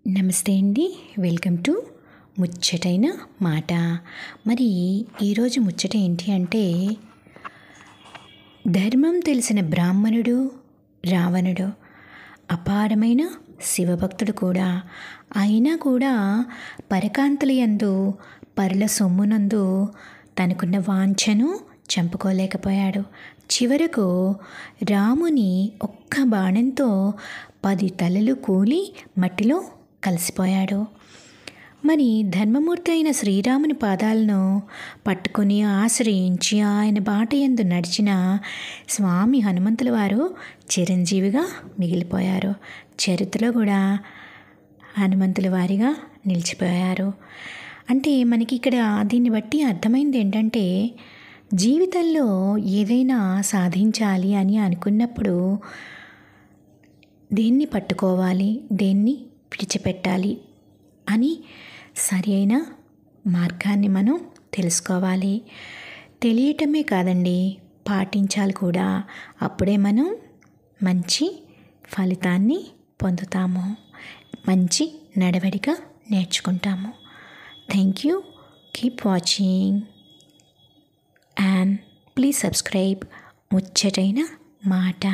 నమస్తే అండి. Welcome to ముచ్చటైన మాట. మరి ఈరోజు ముచ్చట ఏంటి అంటే, ధర్మం తెలిసిన బ్రాహ్మణుడు రావణుడు అపారమైన శివభక్తుడు కూడా. అయినా కూడా పరకాంతల యందు పరుల సొమ్మునందు తనకున్న వాంఛను చంపుకోలేకపోయాడు. చివరకు రాముని ఒక్క బాణంతో 10 తలలు కూలి మట్టిలో కలిసిపోయాడు. మరి ధర్మమూర్తి అయిన శ్రీరాముని పాదాలను పట్టుకొని ఆశ్రయించి ఆయన బాట యందు నడిచిన స్వామి హనుమంతుల వారు చిరంజీవిగా మిగిలిపోయారు. చరిత్రలో కూడా హనుమంతుల వారిగా నిలిచిపోయారు. అంటే మనకి ఇక్కడ దీన్ని బట్టి అర్థమైంది ఏంటంటే, జీవితంలో ఏదైనా సాధించాలి అని అనుకున్నప్పుడు దేన్ని పట్టుకోవాలి, దేన్ని విడిచిపెట్టాలి అని సరి అయిన మార్గాన్ని మనం తెలుసుకోవాలి. తెలియటమే కాదండి, పాటించాలి కూడా. అప్పుడే మనం మంచి ఫలితాన్ని పొందుతాము, మంచి నడవడిక నేర్చుకుంటాము. Thank you. Keep watching and please subscribe ముచ్చటైన మాట.